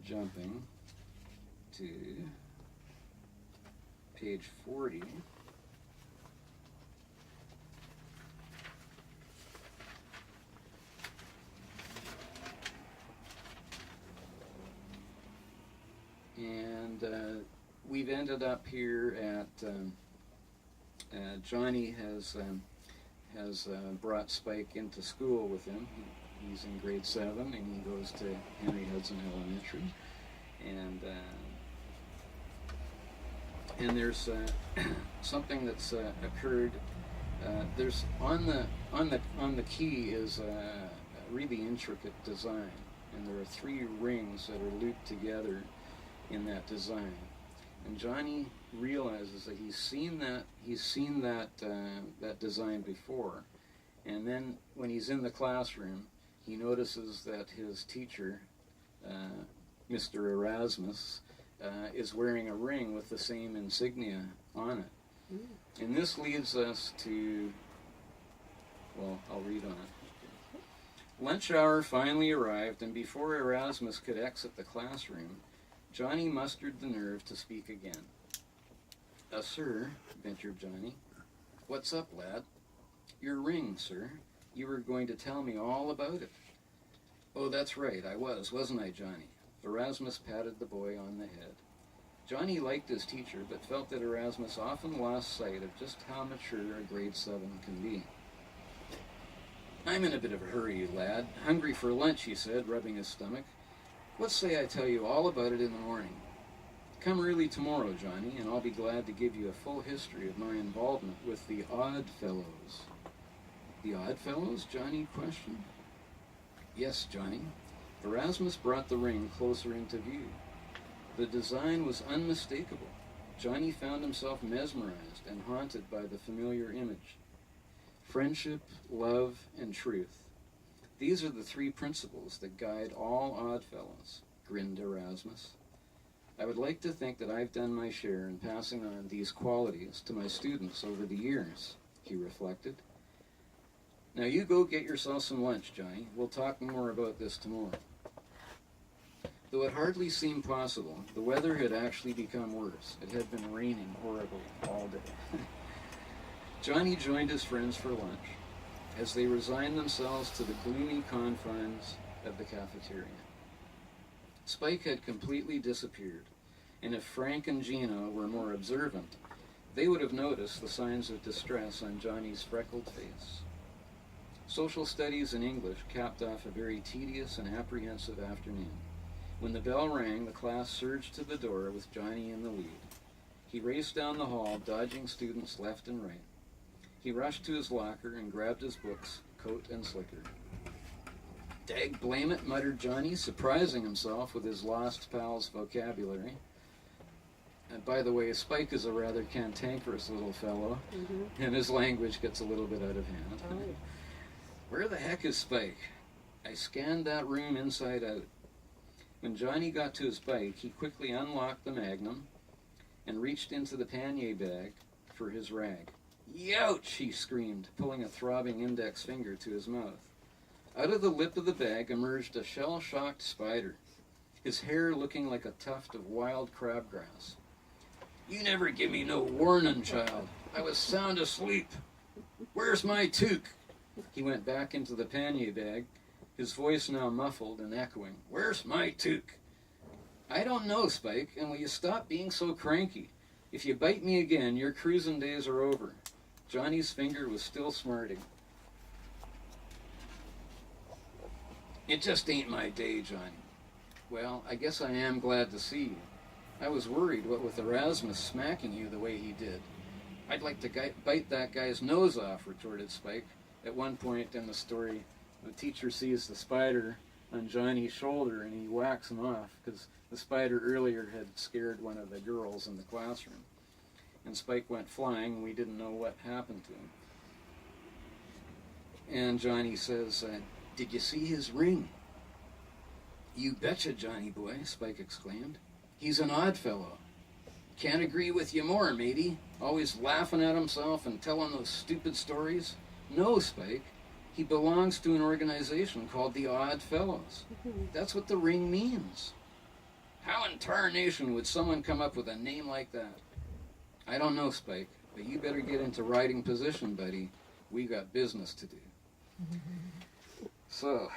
jumping to page 40. And we've ended up here at Johnny has brought Spike into school with him. He's in grade 7 and he goes to Henry Hudson Elementary. And there's something that's occurred. There's on the key is a really intricate design, and there are 3 rings that are looped together in that design. And Johnny realizes that he's seen that design before, and then when he's in the classroom, he notices that his teacher, Mr. Erasmus, is wearing a ring with the same insignia on it. And this leads us to, well, I'll read on it. Lunch hour finally arrived, and before Erasmus could exit the classroom, Johnny mustered the nerve to speak again. Sir, ventured Johnny. What's up, lad? Your ring, sir. You were going to tell me all about it. Oh, that's right, I was, wasn't I, Johnny? Erasmus patted the boy on the head. Johnny liked his teacher, but felt that Erasmus often lost sight of just how mature a grade 7 can be. I'm in a bit of a hurry, lad. Hungry for lunch, he said, rubbing his stomach. Let's say I tell you all about it in the morning. Come early tomorrow, Johnny, and I'll be glad to give you a full history of my involvement with the Odd Fellows. The Odd Fellows? Johnny questioned. Yes, Johnny. Erasmus brought the ring closer into view. The design was unmistakable. Johnny found himself mesmerized and haunted by the familiar image. Friendship, love, and truth. These are the 3 principles that guide all Oddfellows, grinned Erasmus. I would like to think that I've done my share in passing on these qualities to my students over the years, he reflected. Now you go get yourself some lunch, Johnny. We'll talk more about this tomorrow. Though it hardly seemed possible, the weather had actually become worse. It had been raining horribly all day. Johnny joined his friends for lunch as they resigned themselves to the gloomy confines of the cafeteria. Spike had completely disappeared, and if Frank and Gina were more observant, they would have noticed the signs of distress on Johnny's freckled face. Social studies and English capped off a very tedious and apprehensive afternoon. When the bell rang, the class surged to the door with Johnny in the lead. He raced down the hall, dodging students left and right. He rushed to his locker and grabbed his books, coat and slicker. Dag blame it, muttered Johnny, surprising himself with his lost pal's vocabulary. And by the way, Spike is a rather cantankerous little fellow, and his language gets a little bit out of hand. Oh. Where the heck is Spike? I scanned that room inside out. When Johnny got to his bike, he quickly unlocked the magnum and reached into the pannier bag for his rag. Youch, he screamed, pulling a throbbing index finger to his mouth. Out of the lip of the bag emerged a shell-shocked spider, his hair looking like a tuft of wild crabgrass. You never give me no warning, child. I was sound asleep. Where's my toque? He went back into the pannier bag, his voice now muffled and echoing. Where's my toque? I don't know, Spike, and will you stop being so cranky? If you bite me again, your cruising days are over. Johnny's finger was still smarting. It just ain't my day, Johnny. Well, I guess I am glad to see you. I was worried what with Erasmus smacking you the way he did. I'd like to bite that guy's nose off, retorted Spike. At one point in the story, the teacher sees the spider on Johnny's shoulder and he whacks him off because the spider earlier had scared one of the girls in the classroom. And Spike went flying and we didn't know what happened to him. And Johnny says, did you see his ring? You betcha, Johnny boy, Spike exclaimed. He's an odd fellow. Can't agree with you more, matey. Always laughing at himself and telling those stupid stories. No, Spike. He belongs to an organization called the Odd Fellows. That's what the ring means. How in tarnation would someone come up with a name like that? I don't know, Spike, but you better get into writing position, buddy. We got business to do. So...